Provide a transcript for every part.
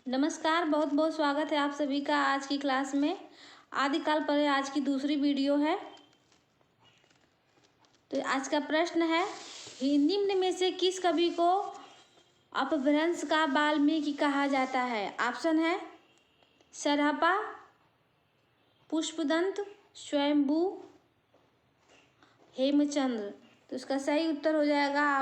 नमस्कार, बहुत बहुत स्वागत है आप सभी का आज की क्लास में। आदिकाल पर आज की दूसरी वीडियो है। तो आज का प्रश्न है, निम्न में से किस कवि को अपभ्रंश का वाल्मीकि कहा जाता है? ऑप्शन है सरहपा, पुष्पदंत, स्वयंभू, हेमचंद्र। तो इसका सही उत्तर हो जाएगा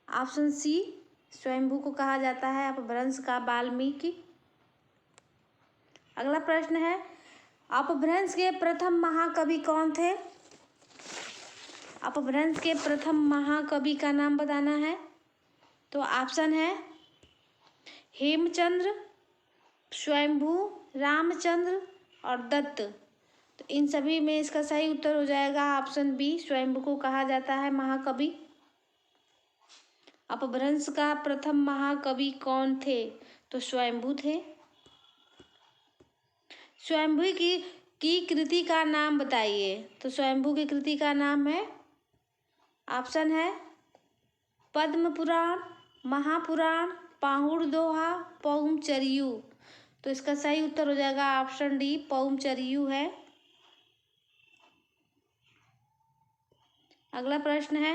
ऑप्शन सी, स्वयंभू को कहा जाता है अपभ्रंश का वाल्मीकि। अगला प्रश्न है, अपभ्रंश के प्रथम महाकवि कौन थे? अपभ्रंश के प्रथम महाकवि का नाम बताना है। तो ऑप्शन है हेमचंद्र, स्वयंभू, रामचंद्र और दत्त। तो इन सभी में इसका सही उत्तर हो जाएगा ऑप्शन बी, स्वयंभू को कहा जाता है महाकवि। अपभ्रंश का प्रथम महाकवि कौन थे? तो स्वयंभू थे। स्वयंभू की कृति का नाम बताइए। तो स्वयंभू की कृति का नाम है, ऑप्शन है पद्म पुराण, महापुराण, पाहुड़ दोहा, पौम चरियू। तो इसका सही उत्तर हो जाएगा ऑप्शन डी, पौम चरियू है। अगला प्रश्न है,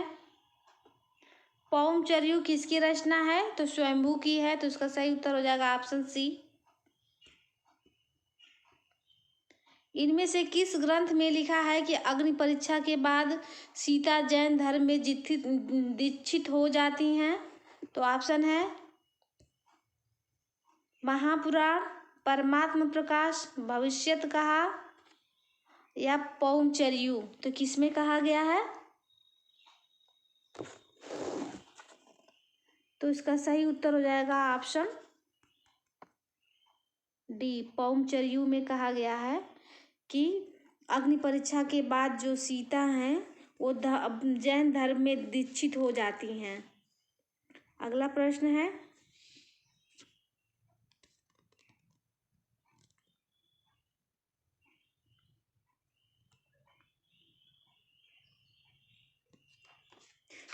पौम चरियू किसकी रचना है? तो स्वयंभू की है। तो इसका सही उत्तर हो जाएगा ऑप्शन सी। इनमें से किस ग्रंथ में लिखा है कि अग्नि परीक्षा के बाद सीता जैन धर्म में दीक्षित हो जाती हैं? तो ऑप्शन है महापुराण, परमात्म प्रकाश, भविष्यत कहा या पौमचरियू। तो किसमें कहा गया है? तो इसका सही उत्तर हो जाएगा ऑप्शन डी, पौमचरियू में कहा गया है कि अग्नि परीक्षा के बाद जो सीता हैं वो जैन धर्म में दीक्षित हो जाती हैं। अगला प्रश्न है,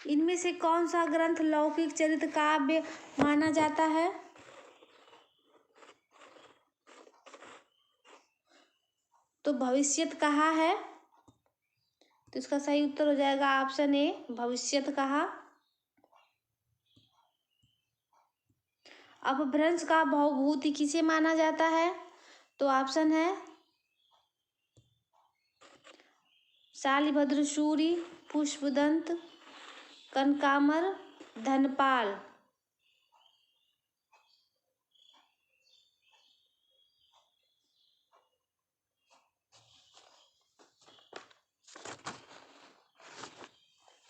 इनमें से कौन सा ग्रंथ लौकिक चरित्र काव्य माना जाता है? तो भविष्यत कहा है। तो इसका सही उत्तर हो जाएगा ऑप्शन ए, भविष्यत कहा। अपभ्रंश का भवभूति किसे माना जाता है? तो ऑप्शन है शालिभद्र सूरि, पुष्पदंत, कनकामर, धनपाल।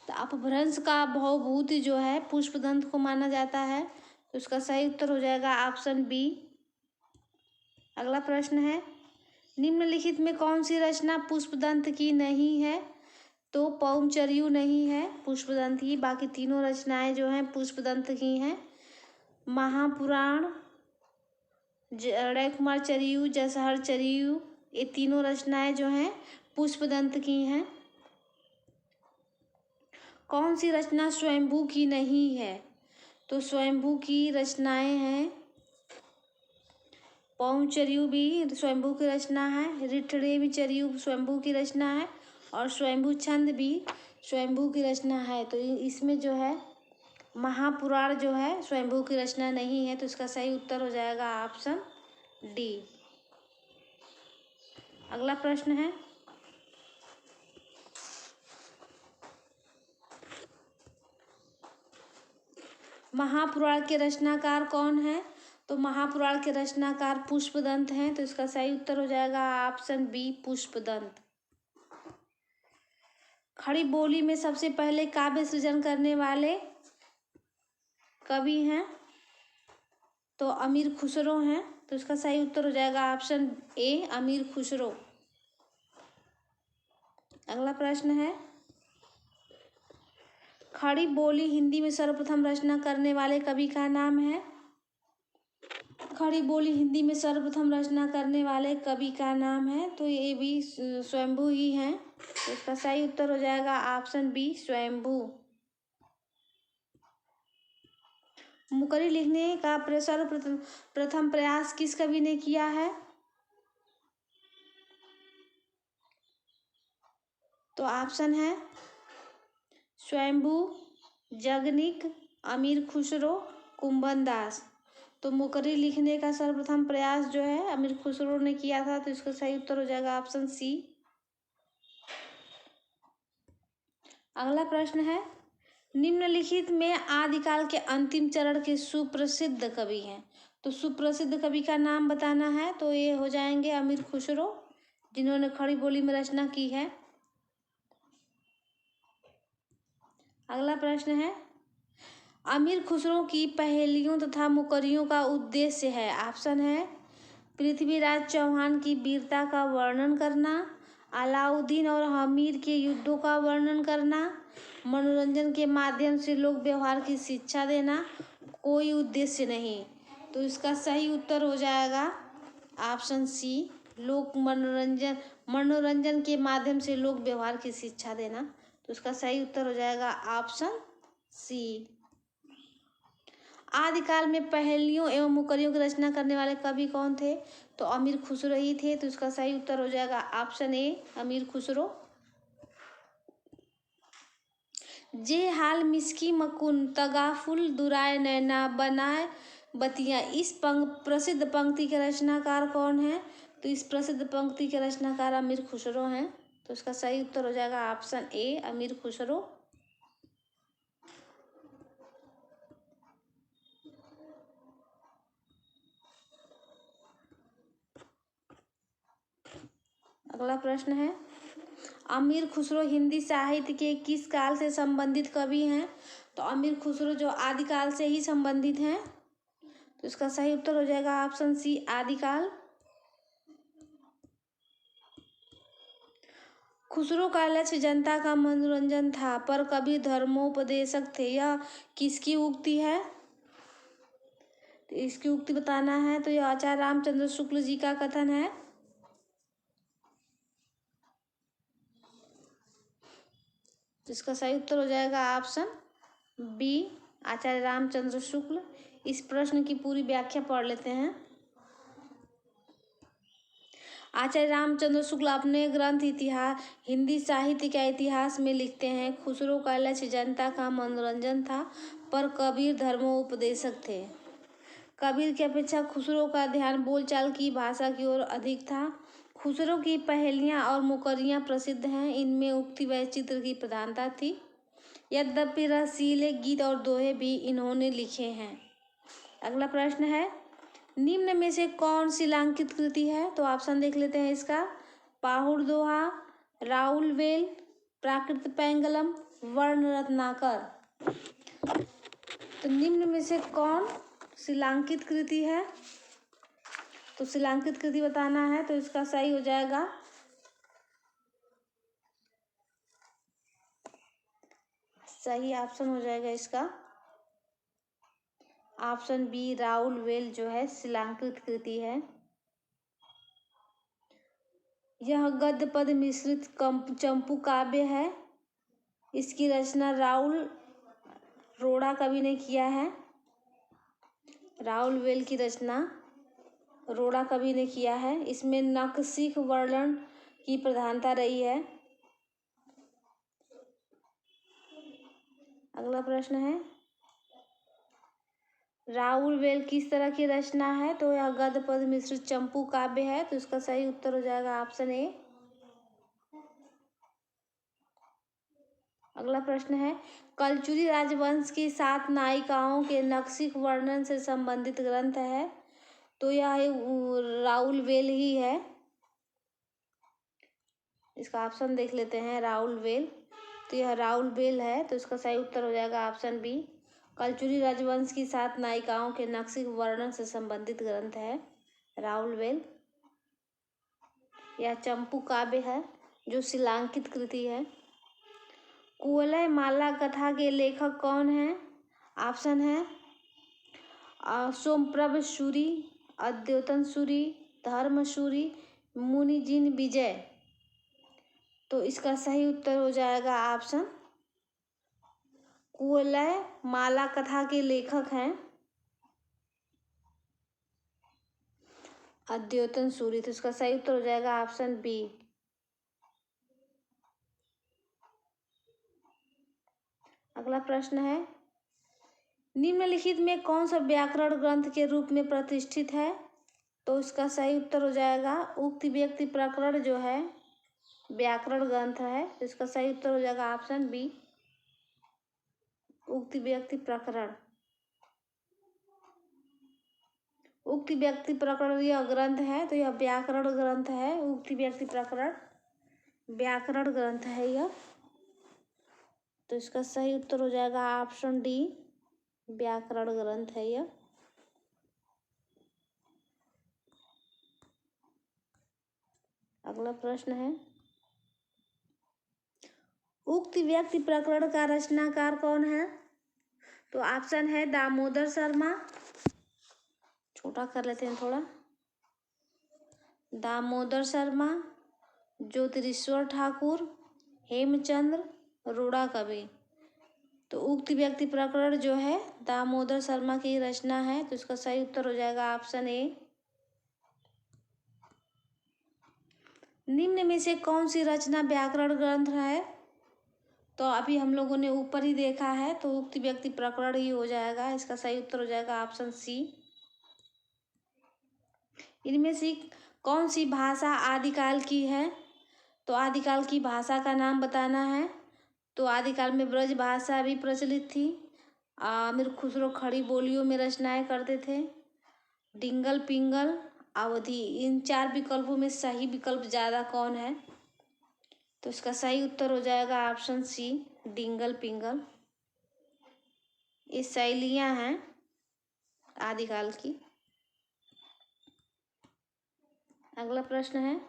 तो अपभ्रंश का भवभूति जो है पुष्पदंत को माना जाता है। तो इसका सही उत्तर हो जाएगा ऑप्शन बी। अगला प्रश्न है, निम्नलिखित में कौन सी रचना पुष्पदंत की नहीं है? तो पौमचरियू नहीं है, पुष्पदंत की। बाकी तीनों रचनाएं जो हैं पुष्पदंत की हैं। महापुराण, जड़कुमार चरियू, जसहर चरियू, ये तीनों रचनाएं जो हैं पुष्पदंत की हैं। कौन सी रचना स्वयंभू की नहीं है? तो स्वयंभू की रचनाएं हैं, पौमचरियू भी स्वयंभू की रचना है, रिठड़े भी चरियू स्वयंभू की रचना है और स्वयंभू छंद भी स्वयंभू की रचना है। तो इसमें जो है महापुराण जो है स्वयंभू की रचना नहीं है। तो इसका सही उत्तर हो जाएगा ऑप्शन डी। अगला प्रश्न है, महापुराण के रचनाकार कौन है? तो महापुराण के रचनाकार पुष्पदंत हैं। तो इसका सही उत्तर हो जाएगा ऑप्शन बी, पुष्पदंत। खड़ी बोली में सबसे पहले काव्य सृजन करने वाले कवि हैं? तो अमीर खुसरो हैं। तो इसका सही उत्तर हो जाएगा ऑप्शन ए, अमीर खुसरो। अगला प्रश्न है, खड़ी बोली हिंदी में सर्वप्रथम रचना करने वाले कवि का नाम है? खड़ी बोली हिंदी में सर्वप्रथम रचना करने वाले कवि का नाम है, तो ये भी स्वयंभू ही हैं। तो इसका सही उत्तर हो जाएगा ऑप्शन बी, स्वयंभू। मुकरी लिखने का प्रथम प्रयास किस कवि ने किया है? तो ऑप्शन है स्वयंभू, जगनिक, अमीर खुसरो, कुंभन दास। तो मुकरी लिखने का सर्वप्रथम प्रयास जो है अमीर खुसरो ने किया था, तो इसका सही उत्तर हो जाएगा ऑप्शन सी। अगला प्रश्न है, निम्नलिखित में आदिकाल के अंतिम चरण के सुप्रसिद्ध कवि हैं। तो सुप्रसिद्ध कवि का नाम बताना है, तो ये हो जाएंगे अमीर खुसरो, जिन्होंने खड़ी बोली में रचना की है। अगला प्रश्न है, अमीर खुसरो की पहेलियों तथा मुकरियों का उद्देश्य है। ऑप्शन है पृथ्वीराज चौहान की वीरता का वर्णन करना, अलाउद्दीन और हमीर के युद्धों का वर्णन करना, मनोरंजन के माध्यम से लोक व्यवहार की शिक्षा देना, कोई उद्देश्य नहीं। तो इसका सही उत्तर हो जाएगा ऑप्शन सी, मनोरंजन के माध्यम से लोक व्यवहार की शिक्षा देना। तो इसका सही उत्तर हो जाएगा ऑप्शन सी। आदिकाल में पहेलियों एवं मुकरियों की रचना करने वाले कवि कौन थे? तो अमीर खुसरो ही थे। तो इसका सही उत्तर हो जाएगा ऑप्शन ए, अमीर खुसरो। जे हाल मिस्की मकुन तगाफुल दुराय नैना बनाए बतिया, इस प्रसिद्ध पंक्ति के रचनाकार कौन है? तो इस प्रसिद्ध पंक्ति के रचनाकार अमीर खुसरो हैं। तो इसका सही उत्तर हो जाएगा ऑप्शन ए, अमीर खुसरो। अगला प्रश्न है, अमीर खुसरो हिंदी साहित्य के किस काल से संबंधित कवि हैं? तो अमीर खुसरो जो आदिकाल से ही संबंधित हैं। तो इसका सही उत्तर हो जाएगा ऑप्शन सी, आदिकाल। खुसरो का लक्ष्य जनता का मनोरंजन था, पर कवि धर्मोपदेशक थे। यह किसकी उक्ति है? तो इसकी उक्ति बताना है, तो यह आचार्य रामचंद्र शुक्ल जी का कथन है। इसका सही उत्तर हो जाएगा ऑप्शन बी, आचार्य रामचंद्र शुक्ल। इस प्रश्न की पूरी व्याख्या पढ़ लेते हैं। आचार्य रामचंद्र शुक्ल अपने ग्रंथ इतिहास हिंदी साहित्य का इतिहास में लिखते हैं, खुसरो का लक्ष्य जनता का मनोरंजन था, पर कबीर धर्मोपदेशक थे। कबीर की अपेक्षा खुसरो का ध्यान बोलचाल की भाषा की ओर अधिक था। खुसरो की पहेलियाँ और मुकरियाँ प्रसिद्ध हैं, इनमें उक्ति व चित्र की प्रधानता थी। यद्यपि रसीले गीत और दोहे भी इन्होंने लिखे हैं। अगला प्रश्न है, निम्न में से कौन शिलांकित कृति है? तो ऑप्शन देख लेते हैं इसका, पाहुड़ दोहा, राउल वेल, प्राकृत पैंगलम, वर्ण रत्नाकर। तो निम्न में से कौन शिलांकित कृति है? तो शिलांकित कृति बताना है, तो इसका सही हो जाएगा सही ऑप्शन हो जाएगा इसका ऑप्शन बी, राउल वेल जो है शिलांकित कृति है। यह गद्य पद मिश्रित चंपू काव्य है। इसकी रचना राउल रोड़ा कवि ने किया है। राउल वेल की रचना रोड़ा कवि ने किया है। इसमें नक्सिक वर्णन की प्रधानता रही है। अगला प्रश्न है, राउल वेल किस तरह की रचना है? तो यह गद्य पद मिश्रित चंपू काव्य है। तो इसका सही उत्तर हो जाएगा ऑप्शन ए। अगला प्रश्न है, कलचुरी राजवंश की 7 नायिकाओं के नक्सिक वर्णन से संबंधित ग्रंथ है। तो यह राउल वेल ही है। इसका ऑप्शन देख लेते हैं, राउल वेल। तो यह राउल वेल है। तो इसका सही उत्तर हो जाएगा ऑप्शन बी, कलचुरी राजवंश की 7 नायिकाओं के नक्सिक वर्णन से संबंधित ग्रंथ है राउल वेल। यह चंपू काव्य है जो शिलांकित कृति है। कुवलय माला कथा के लेखक कौन है? ऑप्शन है सोमप्रभ सूरी, अद्योतन सूरी, धर्म सूरी, मुनिजिन विजय। तो इसका सही उत्तर हो जाएगा ऑप्शन कुवलय माला कथा के लेखक हैं अद्यतन सूर्य। तो इसका सही उत्तर हो जाएगा ऑप्शन बी। अगला प्रश्न है, निम्नलिखित में कौन सा व्याकरण ग्रंथ के रूप में प्रतिष्ठित है? तो इसका सही उत्तर हो जाएगा उक्त व्यक्ति प्रकरण जो है व्याकरण ग्रंथ है। तो इसका सही उत्तर हो जाएगा ऑप्शन बी, उक्त व्यक्ति प्रकरण। उक्त व्यक्ति प्रकरण यह ग्रंथ है, तो यह व्याकरण ग्रंथ है। उक्त व्यक्ति प्रकरण व्याकरण ग्रंथ है यह। तो इसका सही उत्तर हो जाएगा ऑप्शन डी, व्याकरण ग्रंथ है यह। अगला प्रश्न है, उक्त व्यक्ति प्रकरण का रचनाकार कौन है? तो ऑप्शन है दामोदर शर्मा, छोटा कर लेते हैं थोड़ा, दामोदर शर्मा, ज्योतिरीश्वर ठाकुर, हेमचंद्र, रूड़ा कवि। तो उक्त व्यक्ति प्रकरण जो है दामोदर शर्मा की रचना है। तो इसका सही उत्तर हो जाएगा ऑप्शन ए। निम्न में से कौन सी रचना व्याकरण ग्रंथ है? तो अभी हम लोगों ने ऊपर ही देखा है, तो उक्त व्यक्ति प्रकरण ही हो जाएगा। इसका सही उत्तर हो जाएगा ऑप्शन सी। इनमें से कौन सी भाषा आदिकाल की है? तो आदिकाल की भाषा का नाम बताना है। तो आदिकाल में ब्रज भाषा भी प्रचलित थी। आमिर खुसरो खड़ी बोलियों में रचनाएं करते थे। डिंगल पिंगल अवधि, इन चार विकल्पों में सही विकल्प ज़्यादा कौन है? तो इसका सही उत्तर हो जाएगा ऑप्शन सी, डिंगल पिंगल। ये शैलियाँ हैं आदिकाल की। अगला प्रश्न है,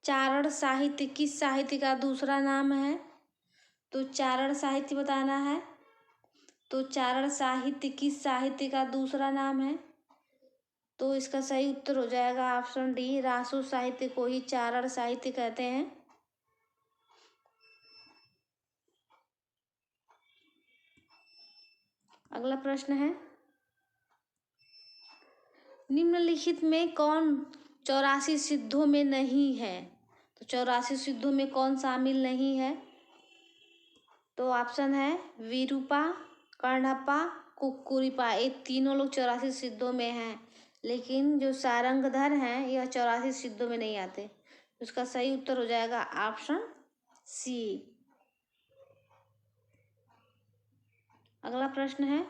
चारण साहित्य किस साहित्य का दूसरा नाम है? तो चारण साहित्य बताना है। तो चारण साहित्य किस साहित्य का दूसरा नाम है? तो इसका सही उत्तर हो जाएगा ऑप्शन डी, रासो साहित्य को ही चारण साहित्य कहते हैं। अगला प्रश्न है, निम्नलिखित में कौन 84 सिद्धों में नहीं है? तो 84 सिद्धों में कौन शामिल नहीं है? तो ऑप्शन है विरूपा, कर्णप्पा, कुक्कुरिपा। ये तीनों लोग 84 सिद्धों में हैं, लेकिन जो सारंगधर हैं यह 84 सिद्धों में नहीं आते। उसका सही उत्तर हो जाएगा ऑप्शन सी। अगला प्रश्न है,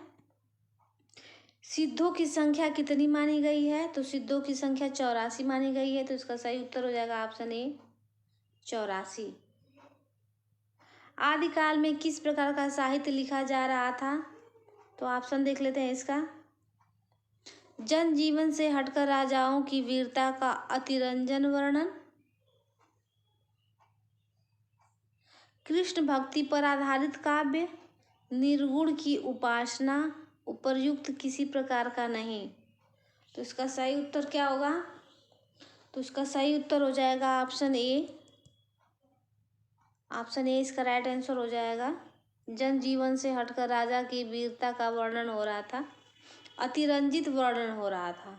सिद्धों की संख्या कितनी मानी गई है? तो सिद्धों की संख्या 84 मानी गई है। तो इसका सही उत्तर हो जाएगा ऑप्शन ए, 84। आदिकाल में किस प्रकार का साहित्य लिखा जा रहा था? तो ऑप्शन देख लेते हैं इसका। जनजीवन से हटकर राजाओं की वीरता का अतिरंजन वर्णन, कृष्ण भक्ति पर आधारित काव्य, निर्गुण की उपासना, उपर्युक्त किसी प्रकार का नहीं। तो इसका सही उत्तर क्या होगा? तो इसका सही उत्तर हो जाएगा ऑप्शन ए। ऑप्शन ए इसका राइट आंसर हो जाएगा। जनजीवन से हटकर राजा की वीरता का वर्णन हो रहा था, अतिरंजित वर्णन हो रहा था।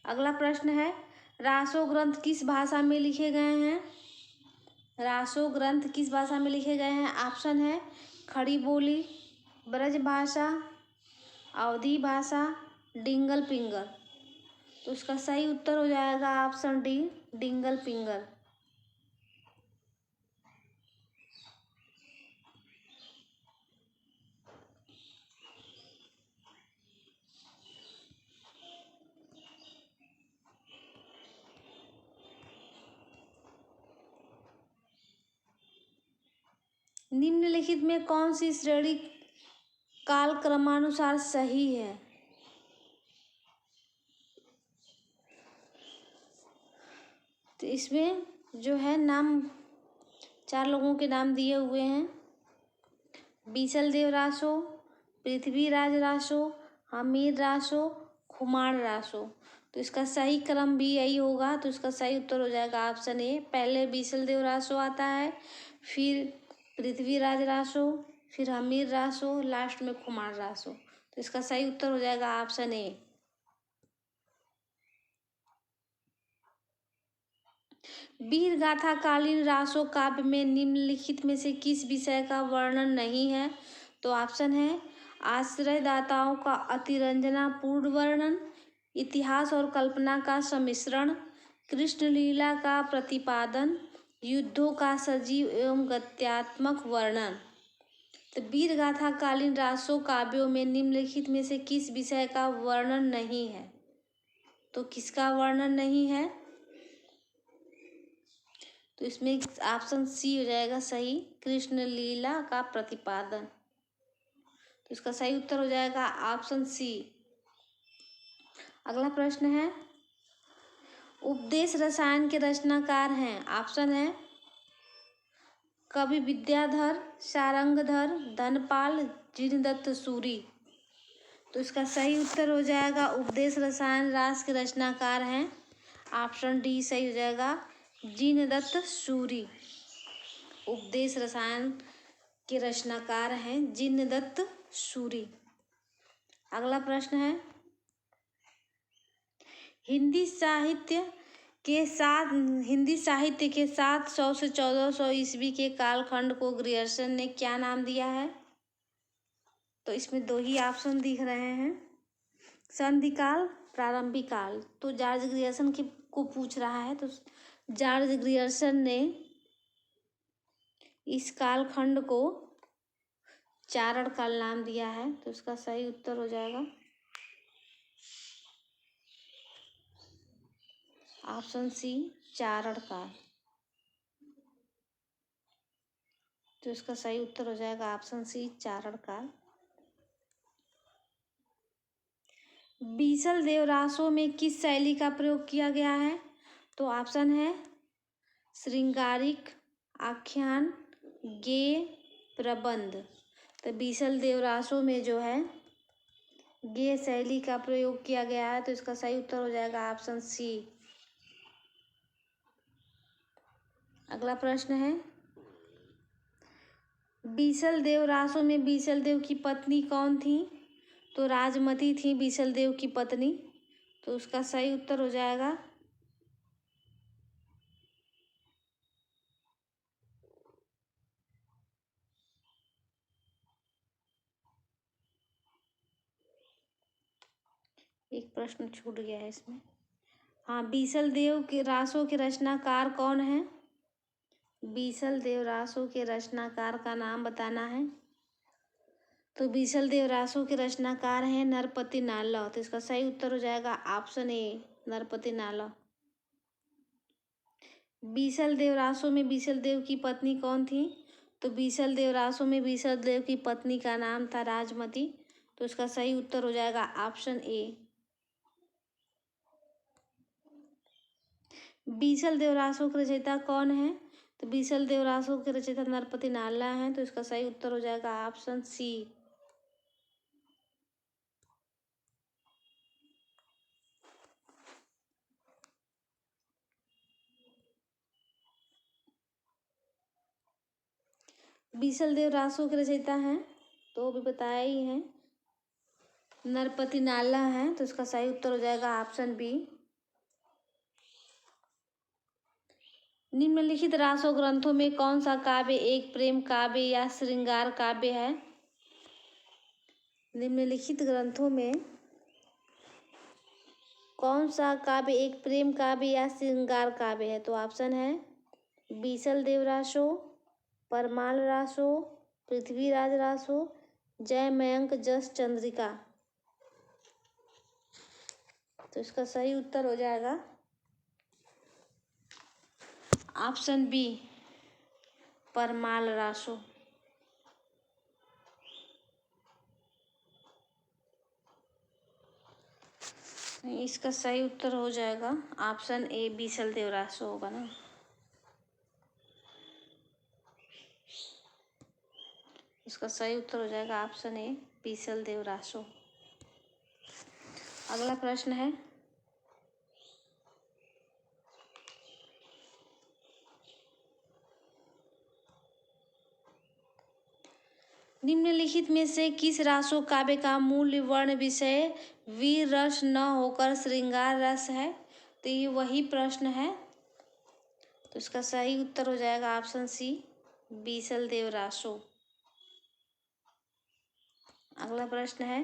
अगला प्रश्न है, रासो ग्रंथ किस भाषा में लिखे गए हैं? रासो ग्रंथ किस भाषा में लिखे गए हैं? ऑप्शन है खड़ी बोली, ब्रज भाषा, अवधी भाषा, डिंगल पिंगल। तो इसका सही उत्तर हो जाएगा ऑप्शन डी, डिंगल पिंगल। निम्नलिखित में कौन सी श्रेणी काल क्रमानुसार सही है? तो इसमें जो है नाम, चार लोगों के नाम दिए हुए हैं। बीसल देव रासो, पृथ्वीराज रासो, हमीर रासो, खुमार रासो। तो इसका सही क्रम भी यही होगा। तो इसका सही उत्तर हो जाएगा ऑप्शन ए, पहले बीसल देव रासो आता है, फिर पृथ्वीराज रासो, फिर हमीर रासो, लास्ट में खुमार रासो। तो इसका सही उत्तर हो जाएगा ऑप्शन ए। वीर गाथा कालीन रासो काव्य में निम्नलिखित में से किस विषय का वर्णन नहीं है? तो ऑप्शन है आश्रयदाताओं का अतिरंजनापूर्ण वर्णन, इतिहास और कल्पना का सम्मिश्रण, कृष्ण लीला का प्रतिपादन, युद्धों का सजीव एवं गत्यात्मक वर्णन। तो वीर गाथा कालीन रासो काव्यों में निम्नलिखित में से किस विषय का वर्णन नहीं है? तो किसका वर्णन नहीं है? तो इसमें ऑप्शन सी हो जाएगा सही, कृष्ण लीला का प्रतिपादन। तो इसका सही उत्तर हो जाएगा ऑप्शन सी। अगला प्रश्न है, उपदेश रसायन के रचनाकार हैं। ऑप्शन है कवि विद्याधर, सारंगधर, धनपाल, जिनदत्त सूरी। तो इसका सही उत्तर हो जाएगा उपदेश रसायन रास के रचनाकार हैं। ऑप्शन डी सही हो जाएगा, जिनदत्त सूरी। उपदेश रसायन के रचनाकार हैं जिनदत्त सूरी। अगला प्रश्न है, हिंदी साहित्य के 700 से 1400 ईस्वी के कालखंड को ग्रियर्सन ने क्या नाम दिया है? तो इसमें दो ही ऑप्शन दिख रहे हैं, संधिकाल, प्रारंभिक काल। तो जॉर्ज ग्रियर्सन को पूछ रहा है, तो जॉर्ज ग्रियर्सन ने इस कालखंड को चारण काल नाम दिया है। तो इसका सही उत्तर हो जाएगा ऑप्शन सी, चारण काल। तो इसका सही उत्तर हो जाएगा ऑप्शन सी, चारण काल। बीसल देवरासों में किस शैली का प्रयोग किया गया है? तो ऑप्शन है श्रृंगारिक, आख्यान, गेय, प्रबंध। तो बीसल देवरासों में जो है गेय शैली का प्रयोग किया गया है। तो इसका सही उत्तर हो जाएगा ऑप्शन सी। अगला प्रश्न है, बीसल देव रासों में बीसल देव की पत्नी कौन थी? तो राजमती थी बीसल देव की पत्नी। तो उसका सही उत्तर हो जाएगा एक प्रश्न छूट गया है इसमें। हाँ, बीसल देव के रासों के रचनाकार कौन है? बीसल देव रासों के रचनाकार का नाम बताना है। तो बीसल देव रासों के रचनाकार हैं नरपति नाला। तो इसका सही उत्तर हो जाएगा ऑप्शन ए, नरपति नाला। बीसल देव रासों में बीसल देव की पत्नी कौन थी? तो बीसल देव रासों में बीसल देव की पत्नी का नाम था राजमती। तो इसका सही उत्तर हो जाएगा ऑप्शन ए। बीसल देव रासों के रचयिता कौन है? तो बीसल देव रासों के रचयिता नरपति नाला हैं। तो इसका सही उत्तर हो जाएगा ऑप्शन सी। बीसल देव रासों के रचयिता हैं तो भी बताया ही है, नरपति नाला है। तो इसका सही उत्तर हो जाएगा ऑप्शन बी। निम्नलिखित रासो ग्रंथों में कौन सा काव्य एक प्रेम काव्य या श्रृंगार काव्य है? निम्नलिखित ग्रंथों में कौन सा काव्य एक प्रेम काव्य या श्रृंगार काव्य है? तो ऑप्शन है बीसल देव रासो, परमाल रासो, पृथ्वीराज रासो, जय मयंक जस चंद्रिका। तो इसका सही उत्तर हो जाएगा ऑप्शन बी, परमाल रासो। इसका सही उत्तर हो जाएगा ऑप्शन ए, बीसल देव रासो होगा ना। इसका सही उत्तर हो जाएगा ऑप्शन ए, बीसल देव रासो। अगला प्रश्न है, निम्नलिखित में से किस रासो काव्य का मूल वर्ण विषय वीर रस न होकर श्रृंगार रस है? तो ये वही प्रश्न है तो इसका सही उत्तर हो जाएगा ऑप्शन सी, बीसल देव रासो। अगला प्रश्न है,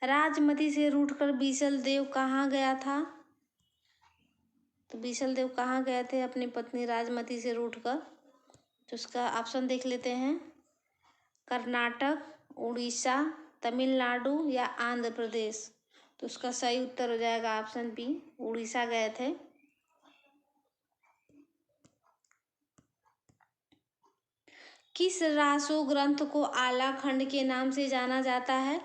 राजमती से रूठकर बीसल देव कहाँ गया था? तो बीसल देव कहाँ गए थे अपनी पत्नी राजमती से रूठकर? तो इसका ऑप्शन देख लेते हैं, कर्नाटक, उड़ीसा, तमिलनाडु या आंध्र प्रदेश। तो उसका सही उत्तर हो जाएगा ऑप्शन बी, उड़ीसा गए थे। किस रासो ग्रंथ को आलाखंड के नाम से जाना जाता है?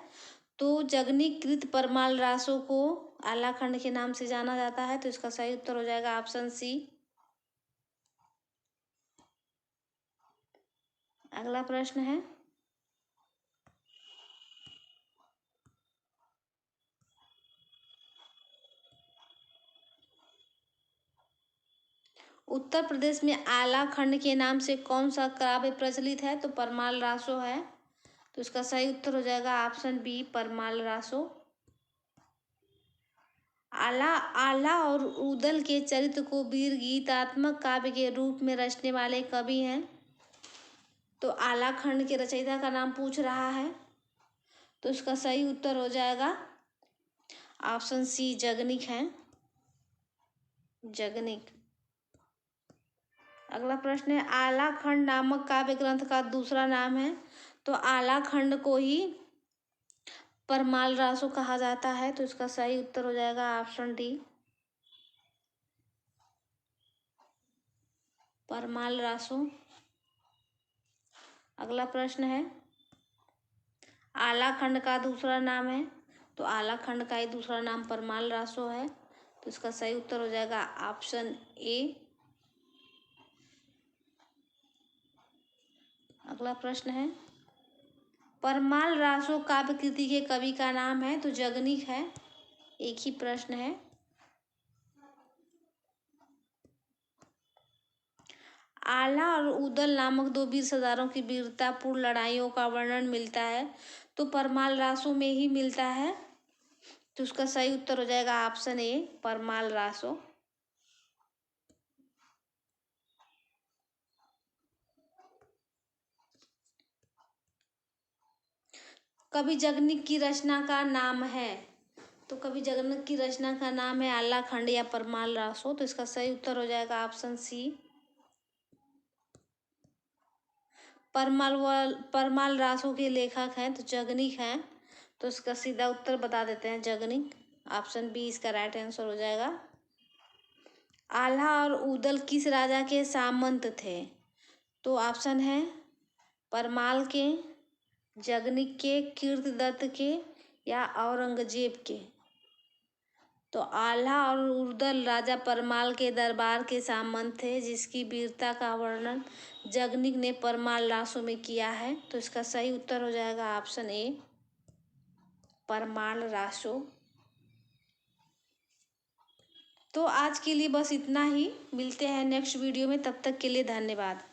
तो जगनीकृत परमाल रासो को आलाखंड के नाम से जाना जाता है। तो इसका सही उत्तर हो जाएगा ऑप्शन सी। अगला प्रश्न है, उत्तर प्रदेश में आलाखंड के नाम से कौन सा काव्य प्रचलित है? तो परमाल रासो है। तो इसका सही उत्तर हो जाएगा ऑप्शन बी, परमाल रासो। आला और उदल के चरित्र को वीर गीतात्मक काव्य के रूप में रचने वाले कवि हैं? तो आलाखंड के रचयिता का नाम पूछ रहा है। तो इसका सही उत्तर हो जाएगा ऑप्शन सी, जगनिक है, जगनिक। अगला प्रश्न है, आलाखंड नामक काव्य ग्रंथ का दूसरा नाम है? तो आलाखंड को ही परमाल रासो कहा जाता है। तो इसका सही उत्तर हो जाएगा ऑप्शन डी, परमाल रासो। अगला प्रश्न है, आलाखंड का दूसरा नाम है? तो आलाखंड का ही दूसरा नाम परमाल रासो है। तो इसका सही उत्तर हो जाएगा ऑप्शन ए। अगला प्रश्न है, परमाल रासो काव्य कृति के कवि का नाम है? तो जगनिक है। एक ही प्रश्न है। आला और उदल नामक दो वीर सरदारों की वीरतापूर्ण लड़ाइयों का वर्णन मिलता है, तो परमाल रासो में ही मिलता है। तो उसका सही उत्तर हो जाएगा ऑप्शन ए, परमाल रासो। कवि जगनिक की रचना का नाम है? तो कवि जगनिक की रचना का नाम है आलाखंड या परमाल रासो। तो इसका सही उत्तर हो जाएगा ऑप्शन सी, परमाल रासो के लेखक हैं तो जगनिक हैं। तो इसका सीधा उत्तर बता देते हैं, जगनिक। ऑप्शन बी इसका राइट आंसर हो जाएगा। आल्हा और उदल किस राजा के सामंत थे? तो ऑप्शन है परमाल के, जगनिक के, कीर्तिदत्त के या औरंगजेब के। तो आल्हा और उदल राजा परमाल के दरबार के सामंत थे, जिसकी वीरता का वर्णन जगनिक ने परमाल रासो में किया है। तो इसका सही उत्तर हो जाएगा ऑप्शन ए, परमाल रासो। तो आज के लिए बस इतना ही, मिलते हैं नेक्स्ट वीडियो में, तब तक के लिए धन्यवाद।